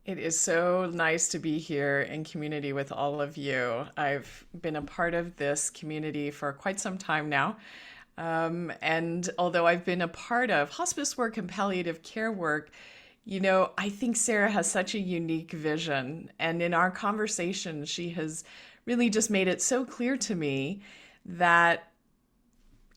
It is so nice to be here in community with all of you. I've been a part of this community for quite some time now. And although I've been a part of hospice work and palliative care work, I think Sarah has such a unique vision. And in our conversation, she has really just made it so clear to me that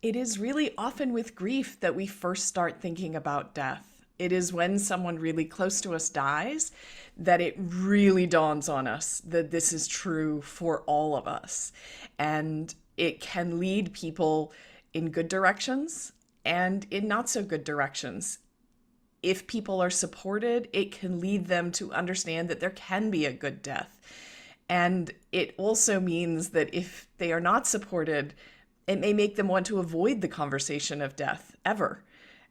it is really often with grief that we first start thinking about death. It is when someone really close to us dies that it really dawns on us that this is true for all of us. And it can lead people in good directions and in not so good directions. If people are supported, it can lead them to understand that there can be a good death. And it also means that if they are not supported, it may make them want to avoid the conversation of death ever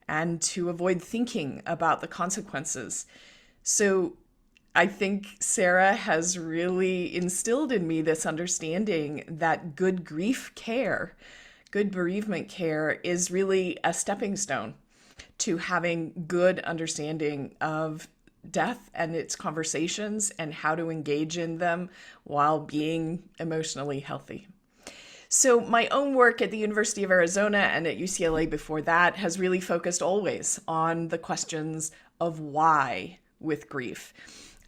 and to avoid thinking about the consequences. So I think Sarah has really instilled in me this understanding that good grief care, good bereavement care is really a stepping stone to having good understanding of death and its conversations and how to engage in them while being emotionally healthy. So my own work at the University of Arizona and at UCLA before that has really focused always on the questions of why with grief.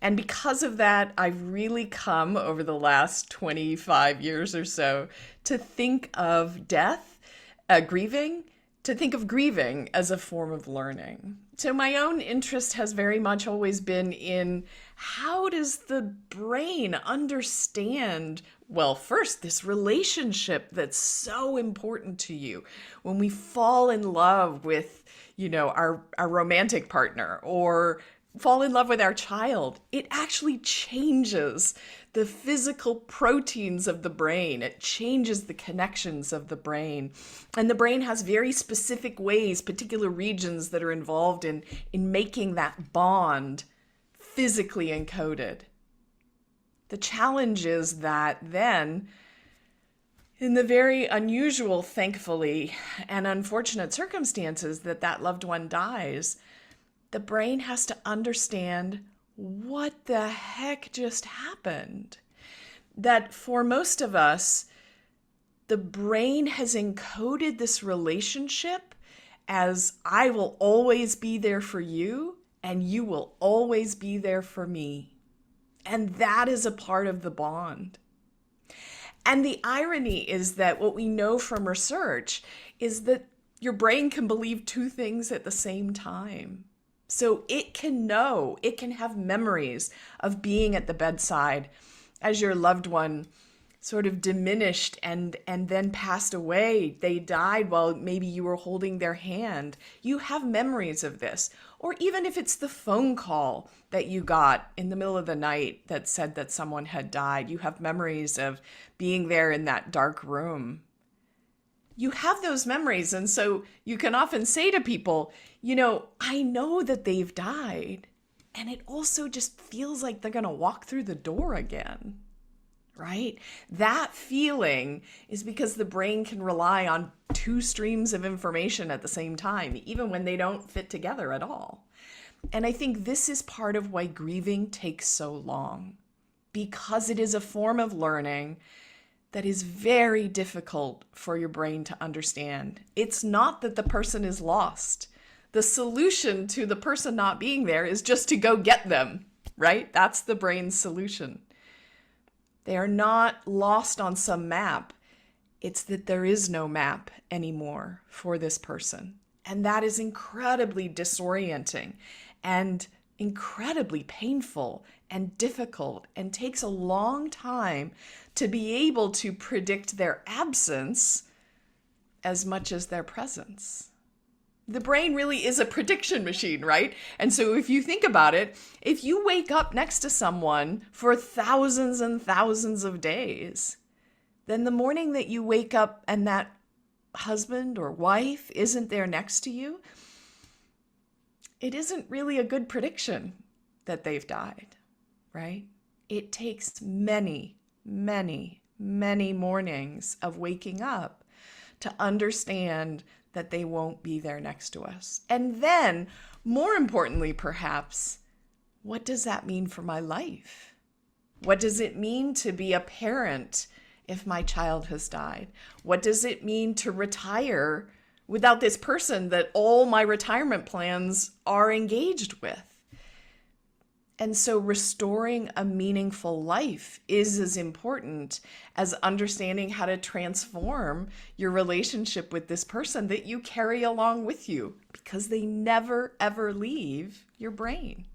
And because of that, I've really come over the last 25 years or so to think of death, grieving, to think of grieving as a form of learning. So my own interest has very much always been in how does the brain understand, well, first, this relationship that's so important to you. When we fall in love with, our romantic partner or fall in love with our child, it actually changes the physical proteins of the brain. It changes the connections of the brain. And the brain has very specific ways, particular regions that are involved in making that bond physically encoded. The challenge is that then, in the very unusual, thankfully, and unfortunate circumstances that loved one dies, the brain has to understand what the heck just happened. That for most of us, the brain has encoded this relationship as I will always be there for you and you will always be there for me. And that is a part of the bond. And the irony is that what we know from research is that your brain can believe two things at the same time. So it can have memories of being at the bedside as your loved one sort of diminished and then passed away. They died while maybe you were holding their hand. You have memories of this. Or even if it's the phone call that you got in the middle of the night that said that someone had died, you have memories of being there in that dark room. You have those memories. And so you can often say to people, I know that they've died. And it also just feels like they're going to walk through the door again, right? That feeling is because the brain can rely on two streams of information at the same time, even when they don't fit together at all. And I think this is part of why grieving takes so long, because it is a form of learning that is very difficult for your brain to understand. It's not that the person is lost. The solution to the person not being there is just to go get them, right? That's the brain's solution. They are not lost on some map. It's that there is no map anymore for this person. And that is incredibly disorienting and incredibly painful and difficult and takes a long time to be able to predict their absence as much as their presence. The brain really is a prediction machine, right? And so if you think about it, if you wake up next to someone for thousands and thousands of days, then the morning that you wake up and that husband or wife isn't there next to you, it isn't really a good prediction that they've died, right? It takes many, many, many mornings of waking up to understand that they won't be there next to us. And then, more importantly, perhaps, what does that mean for my life? What does it mean to be a parent if my child has died? What does it mean to retire without this person that all my retirement plans are engaged with? And so restoring a meaningful life is as important as understanding how to transform your relationship with this person that you carry along with you, because they never, ever leave your brain.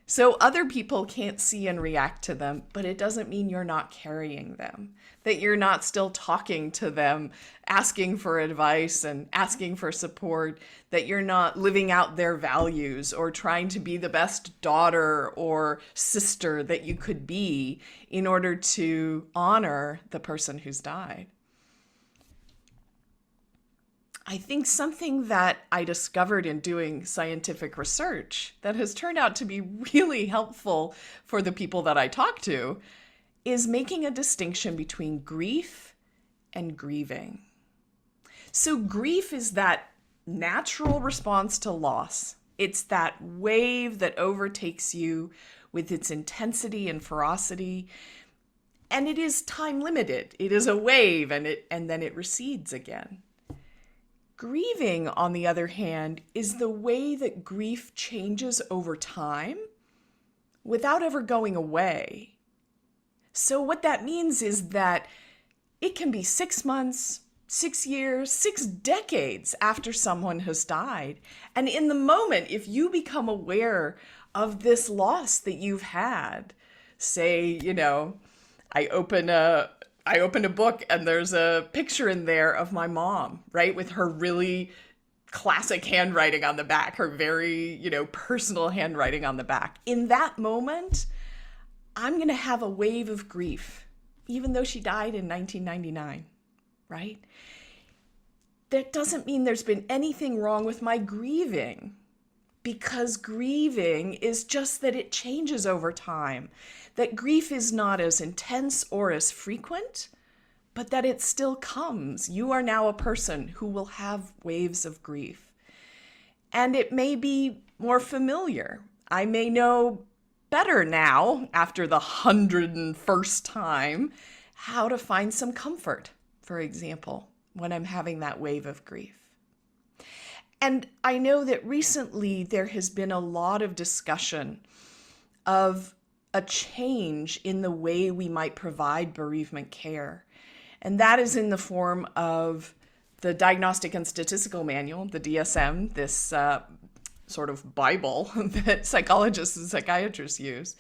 So other people can't see and react to them, but it doesn't mean you're not carrying them, that you're not still talking to them, asking for advice and asking for support, that you're not living out their values or trying to be the best daughter or sister that you could be in order to honor the person who's died. I think something that I discovered in doing scientific research that has turned out to be really helpful for the people that I talk to is making a distinction between grief and grieving. So grief is that natural response to loss. It's that wave that overtakes you with its intensity and ferocity. And it is time limited. It is a wave and then it recedes again. Grieving, on the other hand, is the way that grief changes over time without ever going away. So what that means is that it can be 6 months, 6 years, 6 decades after someone has died. And in the moment, if you become aware of this loss that you've had, say, I open a book and there's a picture in there of my mom, right? With her really classic handwriting on the back, her very, personal handwriting on the back. In that moment, I'm going to have a wave of grief, even though she died in 1999, right? That doesn't mean there's been anything wrong with my grieving, because grieving is just that it changes over time, that grief is not as intense or as frequent, but that it still comes. You are now a person who will have waves of grief. And it may be more familiar. I may know better now, after the 101st time, how to find some comfort, for example, when I'm having that wave of grief. And I know that recently there has been a lot of discussion of a change in the way we might provide bereavement care. And that is in the form of the Diagnostic and Statistical Manual, the DSM, this sort of Bible that psychologists and psychiatrists use.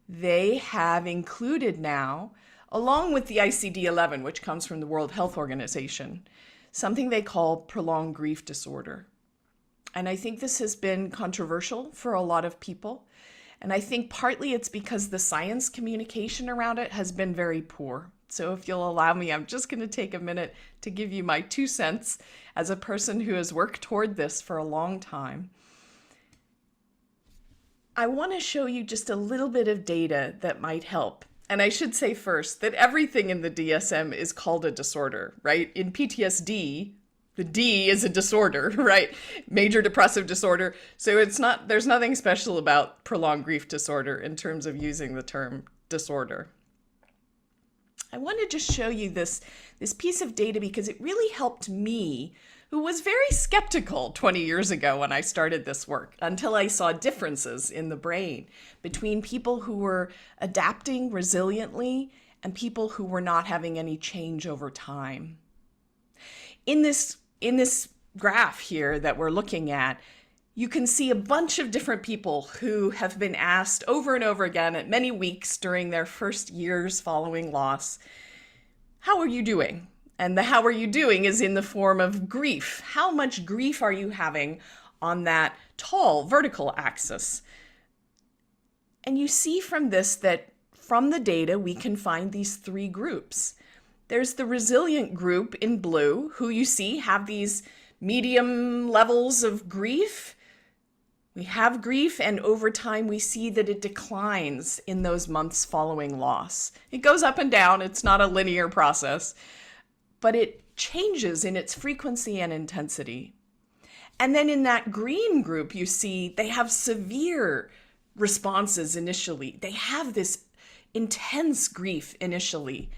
They have included now, along with the ICD-11, which comes from the World Health Organization, something they call prolonged grief disorder. And I think this has been controversial for a lot of people. And I think partly it's because the science communication around it has been very poor. So if you'll allow me, I'm just going to take a minute to give you my 2 cents as a person who has worked toward this for a long time. I want to show you just a little bit of data that might help. And I should say first that everything in the DSM is called a disorder, right? In PTSD, the D is a disorder, right? Major depressive disorder. So there's nothing special about prolonged grief disorder in terms of using the term disorder. I want to just show you this piece of data because it really helped me, who was very skeptical 20 years ago when I started this work, until I saw differences in the brain between people who were adapting resiliently and people who were not having any change over time. In this graph here that we're looking at, you can see a bunch of different people who have been asked over and over again at many weeks during their first years following loss, how are you doing? And the how are you doing is in the form of grief. How much grief are you having on that tall vertical axis? And you see from this that from the data, we can find these 3 groups. There's the resilient group in blue, who you see have these medium levels of grief. We have grief, and over time we see that it declines in those months following loss. It goes up and down. It's not a linear process, but it changes in its frequency and intensity. And then in that green group, you see they have severe responses initially. They have this intense grief initially,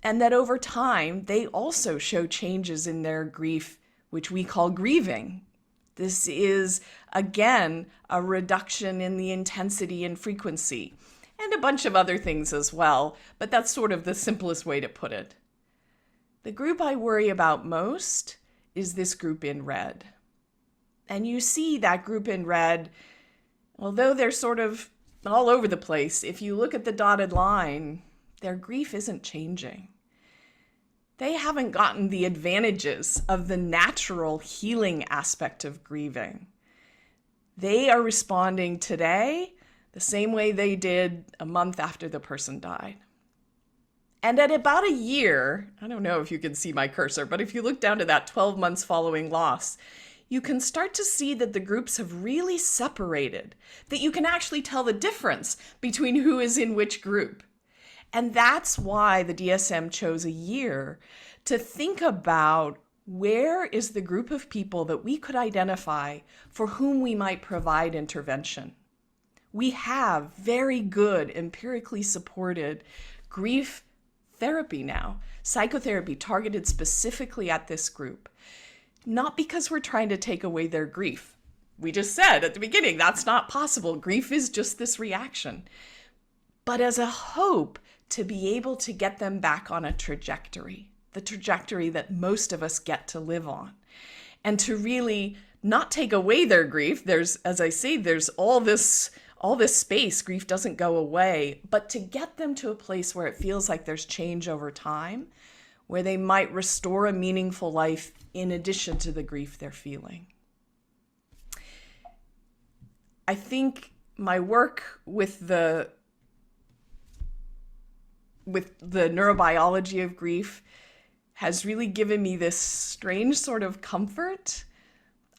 and that over time, they also show changes in their grief, which we call grieving. This is, again, a reduction in the intensity and frequency, and a bunch of other things as well, but that's sort of the simplest way to put it. The group I worry about most is this group in red. And you see that group in red, although they're sort of all over the place, if you look at the dotted line, their grief isn't changing. They haven't gotten the advantages of the natural healing aspect of grieving. They are responding today the same way they did a month after the person died. And at about a year, I don't know if you can see my cursor, but if you look down to that 12 months following loss, you can start to see that the groups have really separated, that you can actually tell the difference between who is in which group. And that's why the DSM chose a year to think about where is the group of people that we could identify for whom we might provide intervention. We have very good empirically supported grief therapy now, psychotherapy targeted specifically at this group. Not because we're trying to take away their grief. We just said at the beginning, that's not possible. Grief is just this reaction. But as a hope to be able to get them back on a trajectory, the trajectory that most of us get to live on, and to really not take away their grief. There's, as I say, there's all this space. Grief doesn't go away, but to get them to a place where it feels like there's change over time, where they might restore a meaningful life in addition to the grief they're feeling. I think my work with the neurobiology of grief has really given me this strange sort of comfort.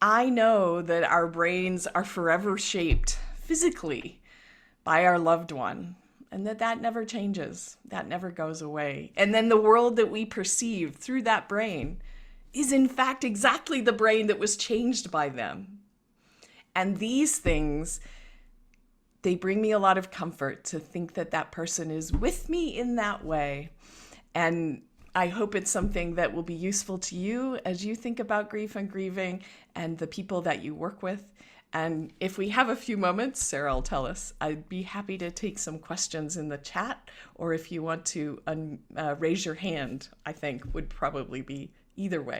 I know that our brains are forever shaped physically by our loved one, and that never changes, that never goes away. And then the world that we perceive through that brain is in fact exactly the brain that was changed by them. And these things, they bring me a lot of comfort to think that that person is with me in that way. And I hope it's something that will be useful to you as you think about grief and grieving and the people that you work with. And if we have a few moments, Sarah will tell us, I'd be happy to take some questions in the chat, or if you want to raise your hand, I think would probably be either way.